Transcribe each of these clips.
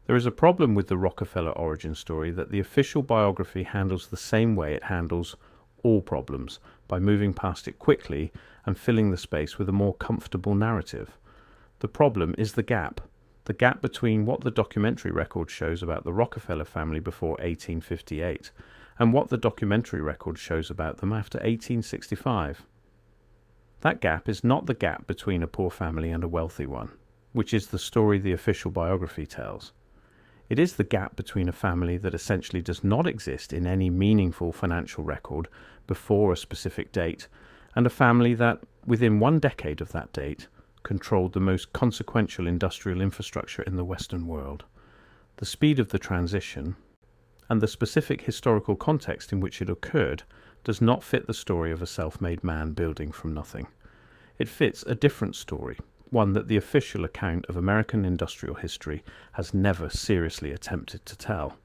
There is a problem with the Rockefeller origin story that the official biography handles the same way it handles all problems, by moving past it quickly and filling the space with a more comfortable narrative. The problem is the gap between what the documentary record shows about the Rockefeller family before 1858 and what the documentary record shows about them after 1865. That gap is not the gap between a poor family and a wealthy one, which is the story the official biography tells. It is the gap between a family that essentially does not exist in any meaningful financial record before a specific date, and a family that, within 1 decade of that date, controlled the most consequential industrial infrastructure in the Western world. The speed of the transition, and the specific historical context in which it occurred, does not fit the story of a self-made man building from nothing. It fits a different story, one that the official account of American industrial history has never seriously attempted to tell.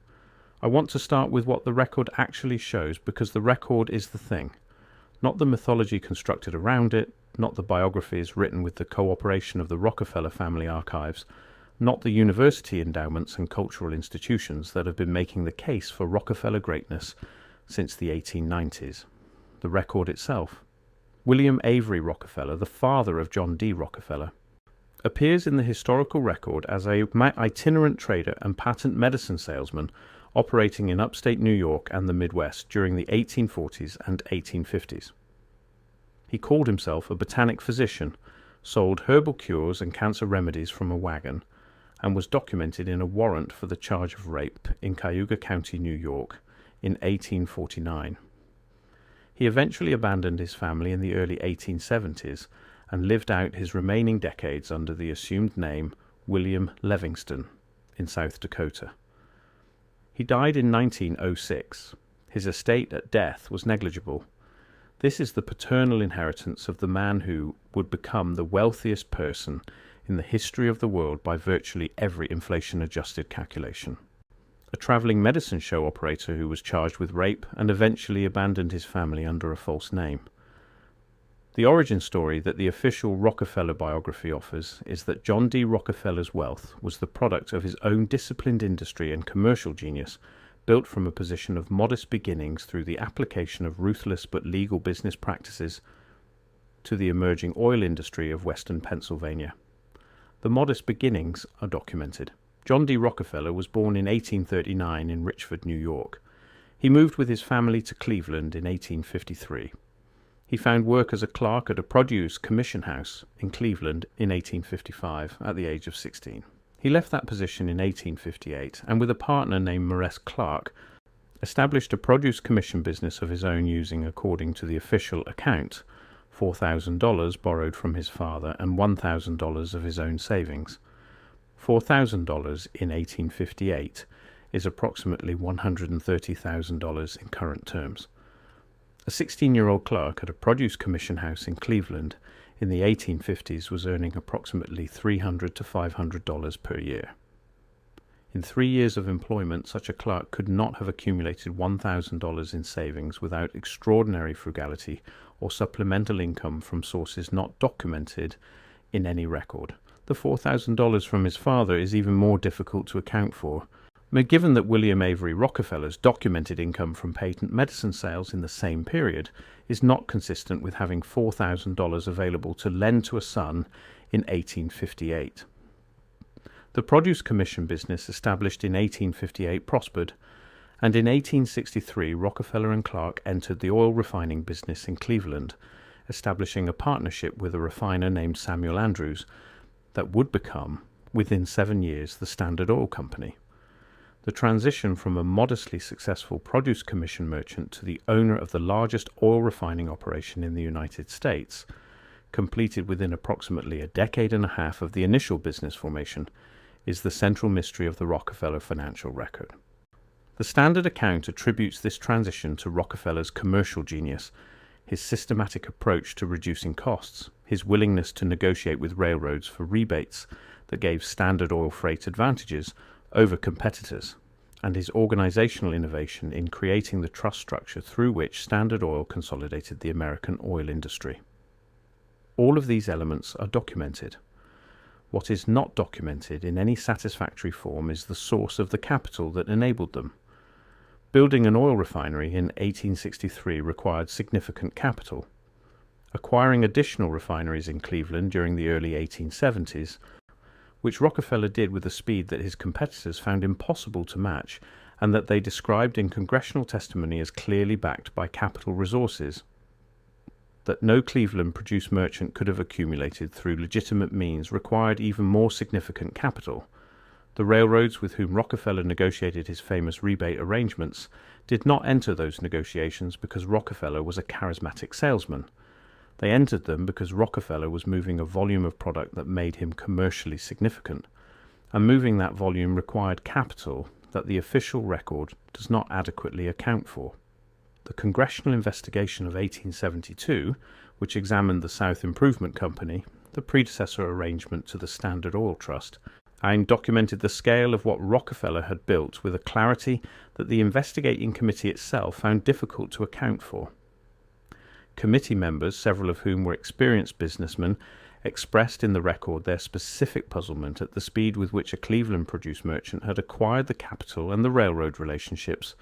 I want to start with what the record actually shows, because the record is the thing, not the mythology constructed around it, not the biographies written with the cooperation of the Rockefeller family archives, not the university endowments and cultural institutions that have been making the case for Rockefeller greatness since the 1890s. The record itself. William Avery Rockefeller, the father of John D. Rockefeller, appears in the historical record as an itinerant trader and patent medicine salesman operating in upstate New York and the Midwest during the 1840s and 1850s. He called himself a botanic physician, sold herbal cures and cancer remedies from a wagon, and was documented in a warrant for the charge of rape in Cayuga County, New York, in 1849. He eventually abandoned his family in the early 1870s and lived out his remaining decades under the assumed name William Livingston in South Dakota. He died in 1906. His estate at death was negligible. This is the paternal inheritance of the man who would become the wealthiest person in the history of the world by virtually every inflation-adjusted calculation. A traveling medicine show operator who was charged with rape and eventually abandoned his family under a false name. The origin story that the official Rockefeller biography offers is that John D. Rockefeller's wealth was the product of his own disciplined industry and commercial genius, built from a position of modest beginnings through the application of ruthless but legal business practices to the emerging oil industry of western Pennsylvania. The modest beginnings are documented. John D. Rockefeller was born in 1839 in Richford, New York. He moved with his family to Cleveland in 1853. He found work as a clerk at a produce commission house in Cleveland in 1855 at the age of 16. He left that position in 1858 and, with a partner named Maurice Clark, established a produce commission business of his own using, according to the official account, $4,000 borrowed from his father and $1,000 of his own savings. $4,000 in 1858 is approximately $130,000 in current terms. A 16-year-old clerk at a produce commission house in Cleveland in the 1850s was earning approximately $300 to $500 per year. In 3 years of employment, such a clerk could not have accumulated $1,000 in savings without extraordinary frugality or supplemental income from sources not documented in any record. The $4,000 from his father is even more difficult to account for, but given that William Avery Rockefeller's documented income from patent medicine sales in the same period is not consistent with having $4,000 available to lend to a son in 1858. The produce commission business established in 1858 prospered, and in 1863 Rockefeller and Clark entered the oil refining business in Cleveland, establishing a partnership with a refiner named Samuel Andrews that would become, within 7 years, the Standard Oil Company. The transition from a modestly successful produce commission merchant to the owner of the largest oil refining operation in the United States, completed within approximately a decade and a half of the initial business formation, is the central mystery of the Rockefeller financial record. The Standard account attributes this transition to Rockefeller's commercial genius, his systematic approach to reducing costs, his willingness to negotiate with railroads for rebates that gave Standard Oil freight advantages over competitors, and his organizational innovation in creating the trust structure through which Standard Oil consolidated the American oil industry. All of these elements are documented. What is not documented in any satisfactory form is the source of the capital that enabled them. Building an oil refinery in 1863 required significant capital. Acquiring additional refineries in Cleveland during the early 1870s, which Rockefeller did with a speed that his competitors found impossible to match, and that they described in congressional testimony as clearly backed by capital resources that no Cleveland produce merchant could have accumulated through legitimate means, required even more significant capital. The railroads with whom Rockefeller negotiated his famous rebate arrangements did not enter those negotiations because Rockefeller was a charismatic salesman. They entered them because Rockefeller was moving a volume of product that made him commercially significant, and moving that volume required capital that the official record does not adequately account for. The congressional investigation of 1872, which examined the South Improvement Company, the predecessor arrangement to the Standard Oil Trust, and documented the scale of what Rockefeller had built with a clarity that the investigating committee itself found difficult to account for. Committee members, several of whom were experienced businessmen, expressed in the record their specific puzzlement at the speed with which a Cleveland produce merchant had acquired the capital and the railroad relationships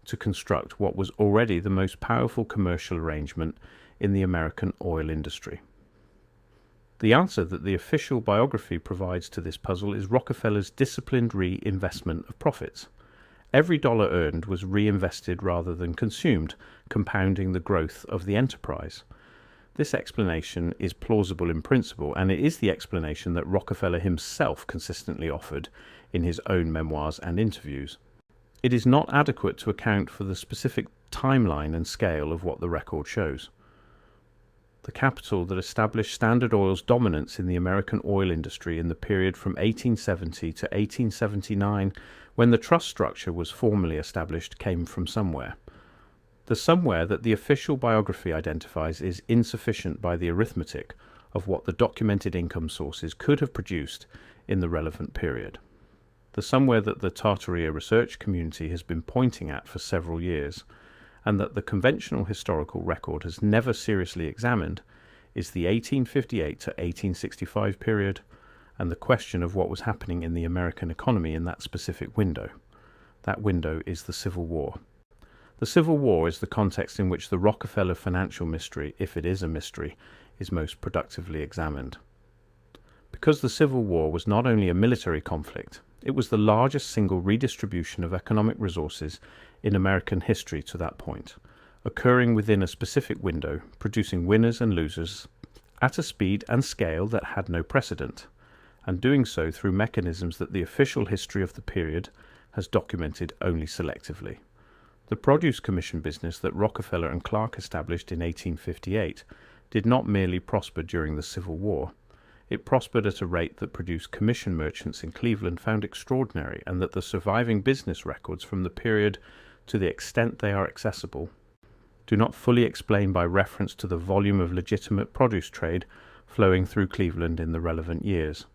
to construct what was already the most powerful commercial arrangement in the American oil industry. The answer that the official biography provides to this puzzle is Rockefeller's disciplined reinvestment of profits. Every dollar earned was reinvested rather than consumed, compounding the growth of the enterprise. This explanation is plausible in principle, and it is the explanation that Rockefeller himself consistently offered in his own memoirs and interviews. It is not adequate to account for the specific timeline and scale of what the record shows. The capital that established Standard Oil's dominance in the American oil industry in the period from 1870 to 1879, when the trust structure was formally established, came from somewhere. The somewhere that the official biography identifies is insufficient by the arithmetic of what the documented income sources could have produced in the relevant period. The somewhere that the Tartaria research community has been pointing at for several years, and that the conventional historical record has never seriously examined, is the 1858 to 1865 period, and the question of what was happening in the American economy in that specific window. That window is the Civil War. The Civil War is the context in which the Rockefeller financial mystery, if it is a mystery, is most productively examined. Because the Civil War was not only a military conflict, it was the largest single redistribution of economic resources in American history to that point, occurring within a specific window, producing winners and losers at a speed and scale that had no precedent, and doing so through mechanisms that the official history of the period has documented only selectively. The Produce Commission business that Rockefeller and Clark established in 1858 did not merely prosper during the Civil War. It prospered at a rate that produced commission merchants in Cleveland found extraordinary, and that the surviving business records from the period, to the extent they are accessible, do not fully explain by reference to the volume of legitimate produce trade flowing through Cleveland in the relevant years.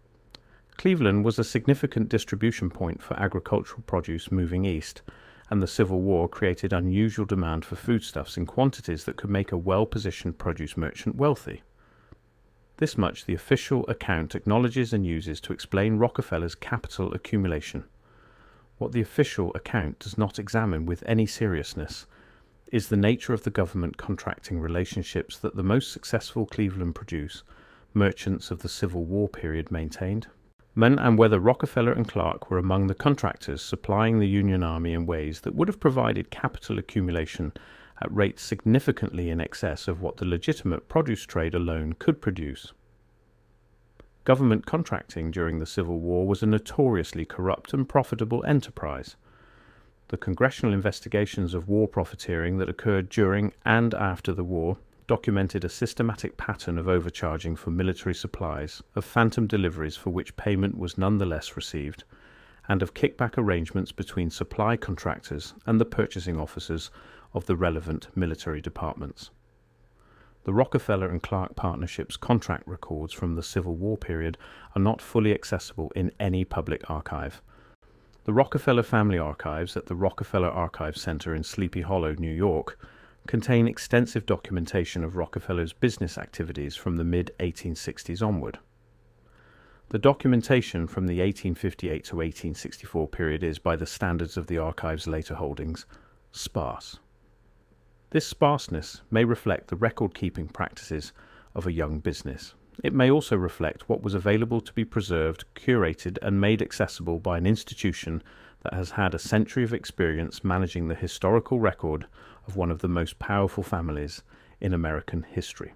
Cleveland was a significant distribution point for agricultural produce moving east, and the Civil War created unusual demand for foodstuffs in quantities that could make a well-positioned produce merchant wealthy. This much the official account acknowledges and uses to explain Rockefeller's capital accumulation. What the official account does not examine with any seriousness is the nature of the government contracting relationships that the most successful Cleveland produce merchants of the Civil War period maintained, and whether Rockefeller and Clark were among the contractors supplying the Union Army in ways that would have provided capital accumulation at rates significantly in excess of what the legitimate produce trade alone could produce. Government contracting during the Civil War was a notoriously corrupt and profitable enterprise. The congressional investigations of war profiteering that occurred during and after the war documented a systematic pattern of overcharging for military supplies, of phantom deliveries for which payment was nonetheless received, and of kickback arrangements between supply contractors and the purchasing officers of the relevant military departments. The Rockefeller and Clark Partnership's contract records from the Civil War period are not fully accessible in any public archive. The Rockefeller Family Archives at the Rockefeller Archive Center in Sleepy Hollow, New York, contain extensive documentation of Rockefeller's business activities from the mid-1860s onward. The documentation from the 1858 to 1864 period is, by the standards of the archive's later holdings, sparse. This sparseness may reflect the record-keeping practices of a young business. It may also reflect what was available to be preserved, curated, and made accessible by an institution that has had a century of experience managing the historical record of one of the most powerful families in American history.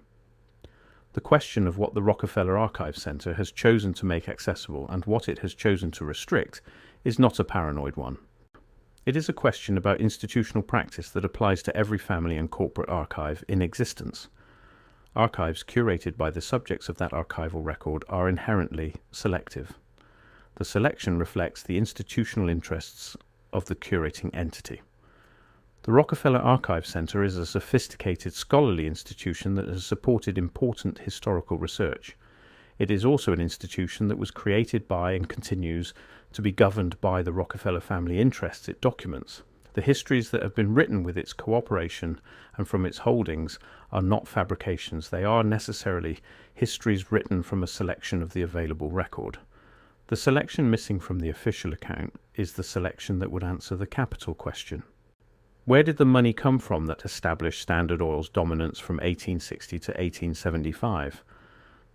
The question of what the Rockefeller Archive Center has chosen to make accessible and what it has chosen to restrict is not a paranoid one. It is a question about institutional practice that applies to every family and corporate archive in existence. Archives curated by the subjects of that archival record are inherently selective. The selection reflects the institutional interests of the curating entity. The Rockefeller Archive Center is a sophisticated scholarly institution that has supported important historical research. It is also an institution that was created by and continues to be governed by the Rockefeller family interests it documents. The histories that have been written with its cooperation and from its holdings are not fabrications. They are necessarily histories written from a selection of the available record. The selection missing from the official account is the selection that would answer the capital question. Where did the money come from that established Standard Oil's dominance from 1860 to 1875?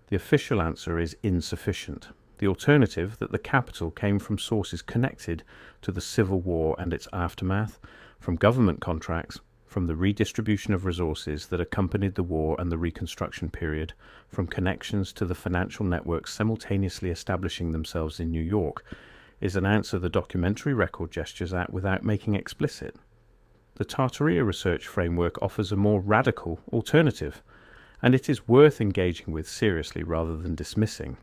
The official answer is insufficient. The alternative, that the capital came from sources connected to the Civil War and its aftermath, from government contracts, from the redistribution of resources that accompanied the war and the Reconstruction period, from connections to the financial networks simultaneously establishing themselves in New York, is an answer the documentary record gestures at without making explicit. The Tartaria research framework offers a more radical alternative, and it is worth engaging with seriously rather than dismissing,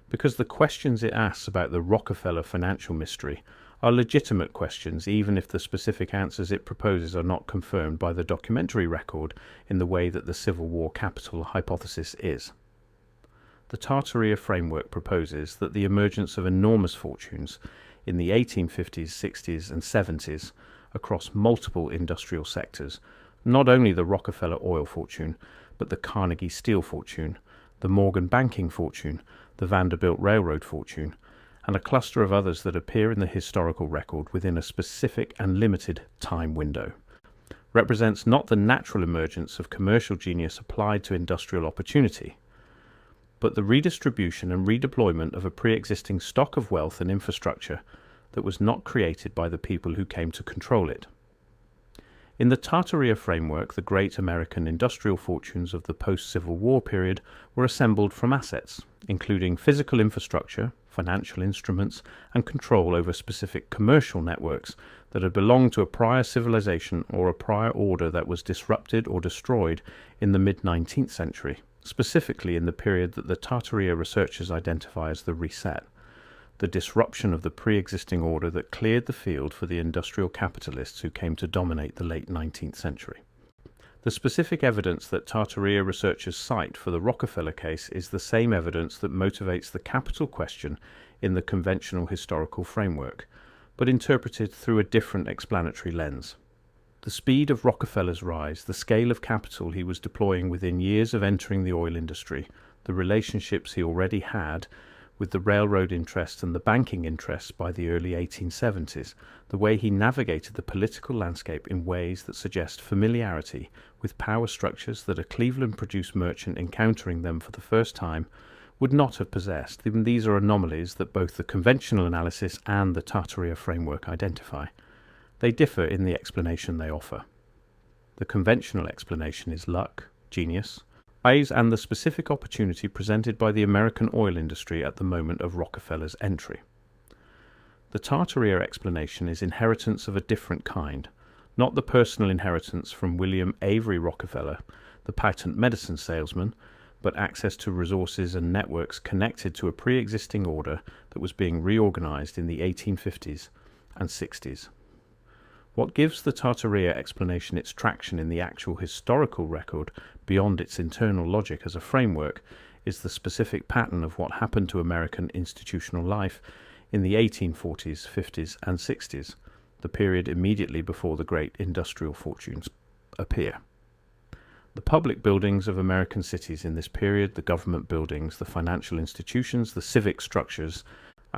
because the questions it asks about the Rockefeller financial mystery are legitimate questions, even if the specific answers it proposes are not confirmed by the documentary record in the way that the Civil War capital hypothesis is. The Tartaria framework proposes that the emergence of enormous fortunes in the 1850s, 60s, and 70s across multiple industrial sectors, not only the Rockefeller oil fortune, but the Carnegie steel fortune, the Morgan banking fortune, the Vanderbilt railroad fortune, and a cluster of others that appear in the historical record within a specific and limited time window, represents not the natural emergence of commercial genius applied to industrial opportunity, but the redistribution and redeployment of a pre-existing stock of wealth and infrastructure that was not created by the people who came to control it. In the Tartaria framework, the great American industrial fortunes of the post-Civil War period were assembled from assets, including physical infrastructure, financial instruments, and control over specific commercial networks that had belonged to a prior civilization or a prior order that was disrupted or destroyed in the mid-19th century, specifically in the period that the Tartaria researchers identify as the reset, the disruption of the pre-existing order that cleared the field for the industrial capitalists who came to dominate the late 19th century. The specific evidence that Tartaria researchers cite for the Rockefeller case is the same evidence that motivates the capital question in the conventional historical framework, but interpreted through a different explanatory lens. The speed of Rockefeller's rise, the scale of capital he was deploying within years of entering the oil industry, the relationships he already had with the railroad interests and the banking interests by the early 1870s, the way he navigated the political landscape in ways that suggest familiarity with power structures that a Cleveland-produced merchant encountering them for the first time would not have possessed. Even these are anomalies that both the conventional analysis and the Tartaria framework identify. They differ in the explanation they offer. The conventional explanation is luck, genius, and the specific opportunity presented by the American oil industry at the moment of Rockefeller's entry. The Tartaria explanation is inheritance of a different kind, not the personal inheritance from William Avery Rockefeller, the patent medicine salesman, but access to resources and networks connected to a pre-existing order that was being reorganized in the 1850s and 60s. What gives the Tartaria explanation its traction in the actual historical record beyond its internal logic as a framework is the specific pattern of what happened to American institutional life in the 1840s, 50s, and 60s, the period immediately before the great industrial fortunes appear. The public buildings of American cities in this period, the government buildings, the financial institutions, the civic structures,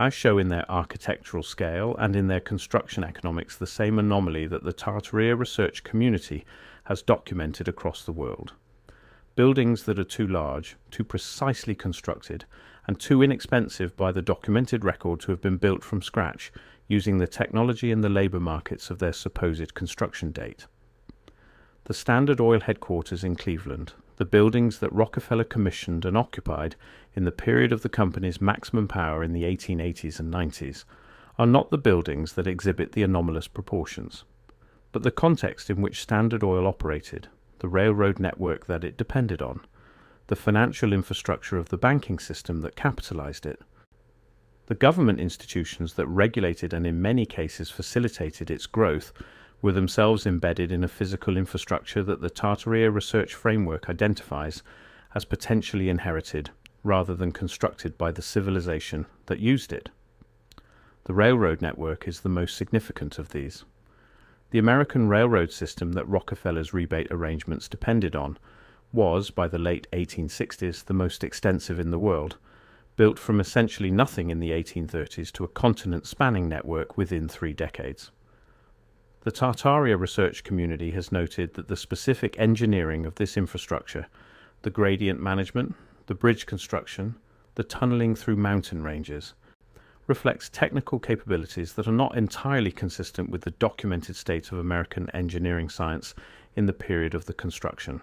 show in their architectural scale and in their construction economics the same anomaly that the Tartaria research community has documented across the world. Buildings that are too large, too precisely constructed, and too inexpensive by the documented record to have been built from scratch using the technology and the labour markets of their supposed construction date. The Standard Oil headquarters in Cleveland, the buildings that Rockefeller commissioned and occupied in the period of the company's maximum power in the 1880s and 90s, are not the buildings that exhibit the anomalous proportions, but the context in which Standard Oil operated, the railroad network that it depended on, the financial infrastructure of the banking system that capitalized it, the government institutions that regulated and in many cases facilitated its growth were themselves embedded in a physical infrastructure that the Tartaria research framework identifies as potentially inherited rather than constructed by the civilization that used it. The railroad network is the most significant of these. The American railroad system that Rockefeller's rebate arrangements depended on was, by the late 1860s, the most extensive in the world, built from essentially nothing in the 1830s to a continent-spanning network within 3 decades. The Tartaria research community has noted that the specific engineering of this infrastructure, the gradient management, the bridge construction, the tunneling through mountain ranges, reflects technical capabilities that are not entirely consistent with the documented state of American engineering science in the period of the construction.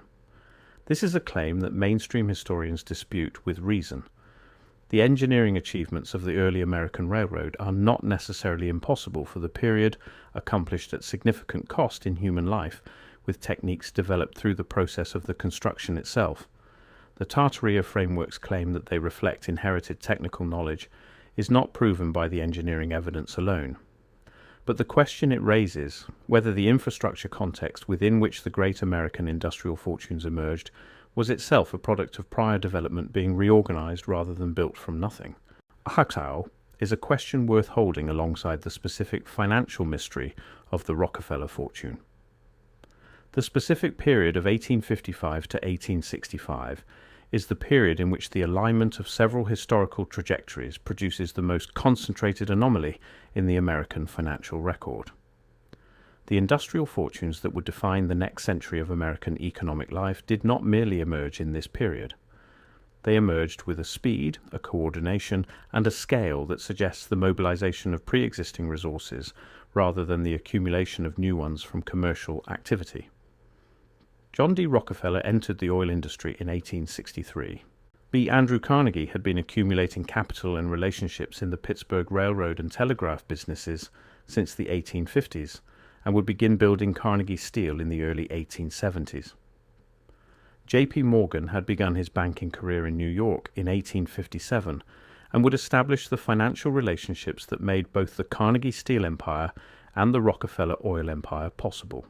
This is a claim that mainstream historians dispute with reason. The engineering achievements of the early American railroad are not necessarily impossible for the period, accomplished at significant cost in human life, with techniques developed through the process of the construction itself. The Tartaria framework's claim that they reflect inherited technical knowledge is not proven by the engineering evidence alone. But the question it raises, whether the infrastructure context within which the great American industrial fortunes emerged was itself a product of prior development being reorganized rather than built from nothing, is a question worth holding alongside the specific financial mystery of the Rockefeller fortune. The specific period of 1855 to 1865 is the period in which the alignment of several historical trajectories produces the most concentrated anomaly in the American financial record. The industrial fortunes that would define the next century of American economic life did not merely emerge in this period. They emerged with a speed, a coordination, and a scale that suggests the mobilization of pre-existing resources rather than the accumulation of new ones from commercial activity. John D. Rockefeller entered the oil industry in 1863. B. Andrew Carnegie had been accumulating capital and relationships in the Pittsburgh railroad and telegraph businesses since the 1850s, and would begin building Carnegie Steel in the early 1870s. J.P. Morgan had begun his banking career in New York in 1857 and would establish the financial relationships that made both the Carnegie Steel empire and the Rockefeller oil empire possible.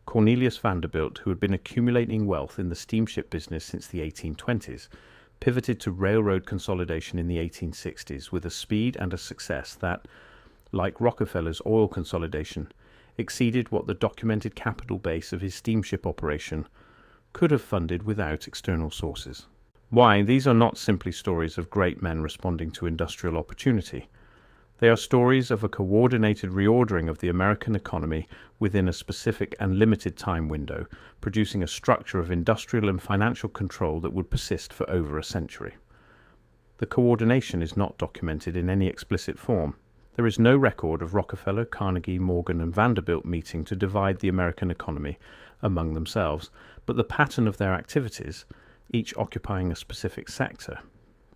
Cornelius Vanderbilt, who had been accumulating wealth in the steamship business since the 1820s, pivoted to railroad consolidation in the 1860s with a speed and a success that, like Rockefeller's oil consolidation, exceeded what the documented capital base of his steamship operation could have funded without external sources. Why, these are not simply stories of great men responding to industrial opportunity. They are stories of a coordinated reordering of the American economy within a specific and limited time window, producing a structure of industrial and financial control that would persist for over a century. The coordination is not documented in any explicit form. There is no record of Rockefeller, Carnegie, Morgan, and Vanderbilt meeting to divide the American economy among themselves, but the pattern of their activities, each occupying a specific sector,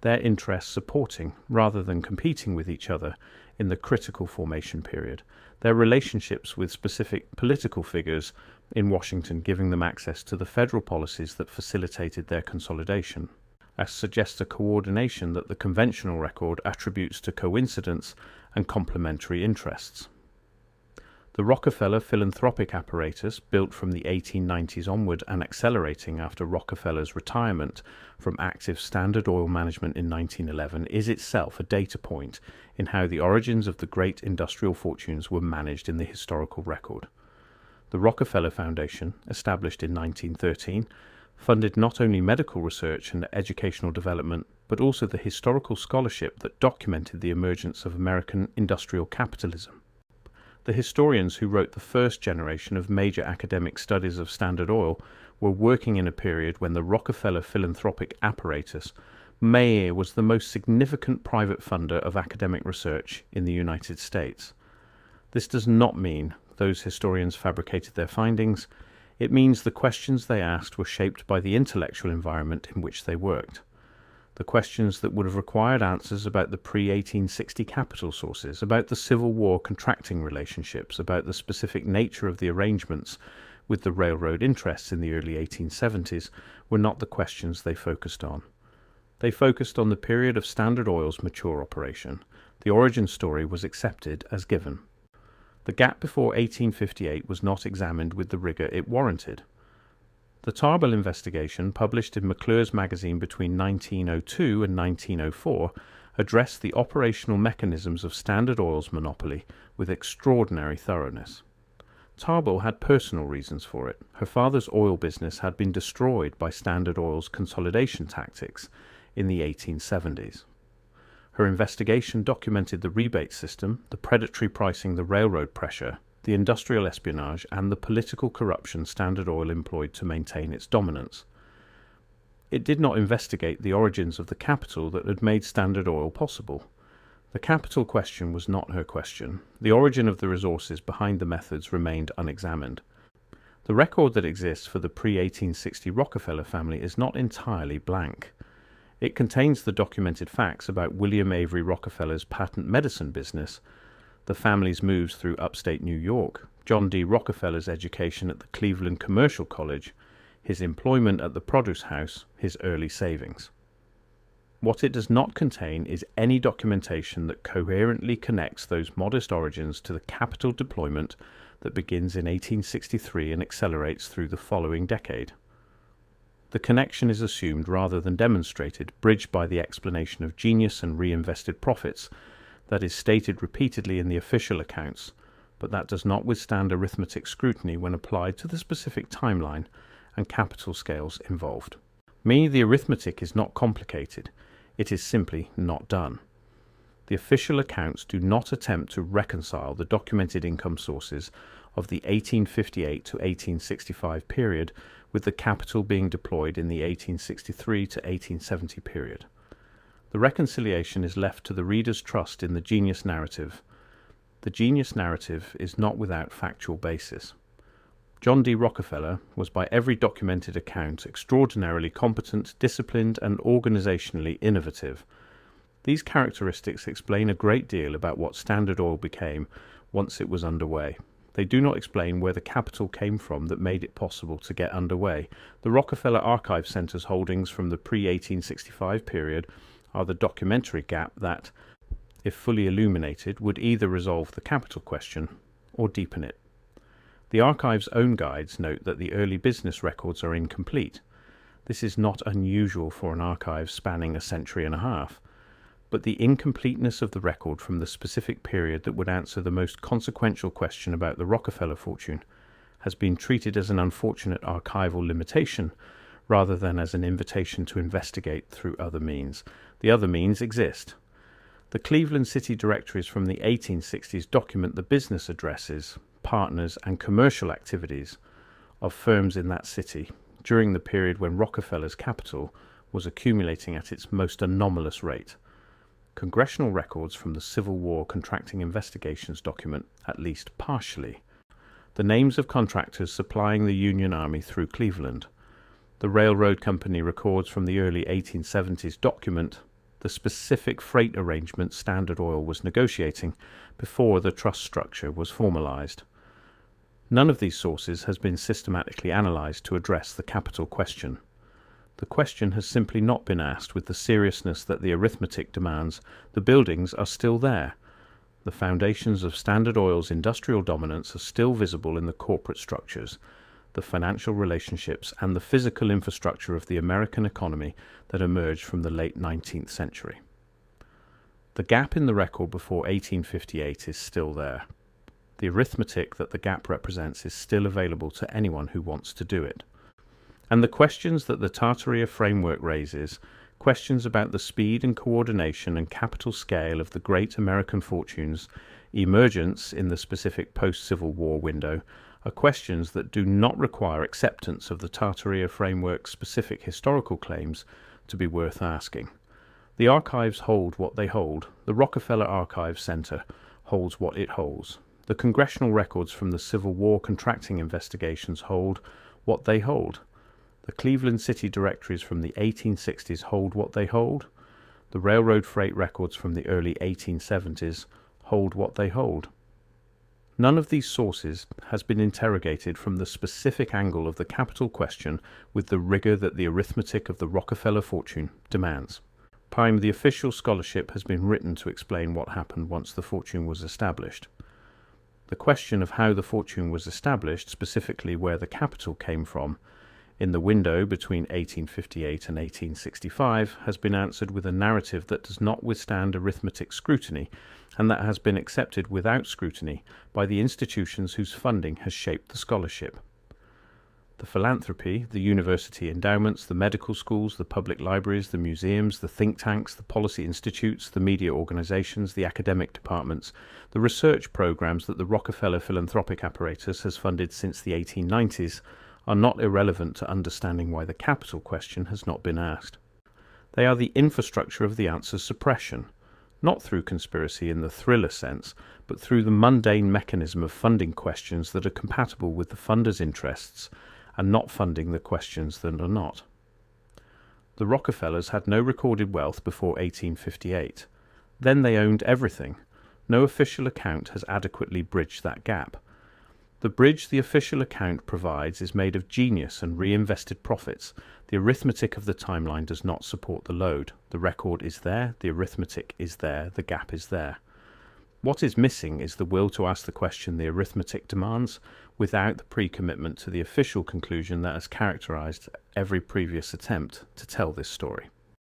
their interests supporting rather than competing with each other in the critical formation period, their relationships with specific political figures in Washington giving them access to the federal policies that facilitated their consolidation, as suggests a coordination that the conventional record attributes to coincidence and complementary interests. The Rockefeller philanthropic apparatus, built from the 1890s onward and accelerating after Rockefeller's retirement from active Standard Oil management in 1911, is itself a data point in how the origins of the great industrial fortunes were managed in the historical record. The Rockefeller Foundation, established in 1913, funded not only medical research and educational development, but also the historical scholarship that documented the emergence of American industrial capitalism. The historians who wrote the first generation of major academic studies of Standard Oil were working in a period when the Rockefeller philanthropic apparatus was the most significant private funder of academic research in the United States. This does not mean those historians fabricated their findings. It means the questions they asked were shaped by the intellectual environment in which they worked. The questions that would have required answers about the pre-1860 capital sources, about the Civil War contracting relationships, about the specific nature of the arrangements with the railroad interests in the early 1870s, were not the questions they focused on. They focused on the period of Standard Oil's mature operation. The origin story was accepted as given. The gap before 1858 was not examined with the rigor it warranted. The Tarbell investigation, published in McClure's magazine between 1902 and 1904, addressed the operational mechanisms of Standard Oil's monopoly with extraordinary thoroughness. Tarbell had personal reasons for it. Her father's oil business had been destroyed by Standard Oil's consolidation tactics in the 1870s. Her investigation documented the rebate system, the predatory pricing, the railroad pressure, the industrial espionage, and the political corruption Standard Oil employed to maintain its dominance. It did not investigate the origins of the capital that had made Standard Oil possible. The capital question was not her question. The origin of the resources behind the methods remained unexamined. The record that exists for the pre-1860 Rockefeller family is not entirely blank. It contains the documented facts about William Avery Rockefeller's patent medicine business, the family's moves through upstate New York, John D. Rockefeller's education at the Cleveland Commercial College, his employment at the produce house, his early savings. What it does not contain is any documentation that coherently connects those modest origins to the capital deployment that begins in 1863 and accelerates through the following decade. The connection is assumed rather than demonstrated, bridged by the explanation of genius and reinvested profits that is stated repeatedly in the official accounts, but that does not withstand arithmetic scrutiny when applied to the specific timeline and capital scales involved. The arithmetic is not complicated. It is simply not done. The official accounts do not attempt to reconcile the documented income sources of the 1858 to 1865 period with the capital being deployed in the 1863 to 1870 period. The reconciliation is left to the reader's trust in the genius narrative. The genius narrative is not without factual basis. John D. Rockefeller was by every documented account extraordinarily competent, disciplined, and organizationally innovative. These characteristics explain a great deal about what Standard Oil became once it was underway. They do not explain where the capital came from that made it possible to get underway. The Rockefeller Archive Center's holdings from the pre-1865 period are the documentary gap that, if fully illuminated, would either resolve the capital question or deepen it. The archive's own guides note that the early business records are incomplete. This is not unusual for an archive spanning a century and a half, but the incompleteness of the record from the specific period that would answer the most consequential question about the Rockefeller fortune has been treated as an unfortunate archival limitation rather than as an invitation to investigate through other means. The other means exist. The Cleveland City directories from the 1860s document the business addresses, partners, and commercial activities of firms in that city during the period when Rockefeller's capital was accumulating at its most anomalous rate. Congressional records from the Civil War contracting investigations document, at least partially, the names of contractors supplying the Union Army through Cleveland. The railroad company records from the early 1870s document the specific freight arrangements Standard Oil was negotiating before the trust structure was formalized. None of these sources has been systematically analyzed to address the capital question. The question has simply not been asked with the seriousness that the arithmetic demands. The buildings are still there. The foundations of Standard Oil's industrial dominance are still visible in the corporate structures, the financial relationships, and the physical infrastructure of the American economy that emerged from the late 19th century. The gap in the record before 1858 is still there. The arithmetic that the gap represents is still available to anyone who wants to do it. And the questions that the Tartaria framework raises, questions about the speed and coordination and capital scale of the great American fortunes' emergence in the specific post-Civil War window, are questions that do not require acceptance of the Tartaria framework's specific historical claims to be worth asking. The archives hold what they hold. The Rockefeller Archive Center holds what it holds. The congressional records from the Civil War contracting investigations hold what they hold. The Cleveland City directories from the 1860s hold what they hold. The railroad freight records from the early 1870s hold what they hold. None of these sources has been interrogated from the specific angle of the capital question with the rigor that the arithmetic of the Rockefeller fortune demands. The official scholarship has been written to explain what happened once the fortune was established. The question of how the fortune was established, specifically where the capital came from, in the window between 1858 and 1865, has been answered with a narrative that does not withstand arithmetic scrutiny, and that has been accepted without scrutiny by the institutions whose funding has shaped the scholarship. The philanthropy, the university endowments, the medical schools, the public libraries, the museums, the think tanks, the policy institutes, the media organizations, the academic departments, the research programs that the Rockefeller philanthropic apparatus has funded since the 1890s are not irrelevant to understanding why the capital question has not been asked. They are the infrastructure of the answer's suppression, not through conspiracy in the thriller sense, but through the mundane mechanism of funding questions that are compatible with the funder's interests and not funding the questions that are not. The Rockefellers had no recorded wealth before 1858. Then they owned everything. No official account has adequately bridged that gap. The bridge the official account provides is made of genius and reinvested profits. The arithmetic of the timeline does not support the load. The record is there, the arithmetic is there, the gap is there. What is missing is the will to ask the question the arithmetic demands, without the pre-commitment to the official conclusion that has characterized every previous attempt to tell this story.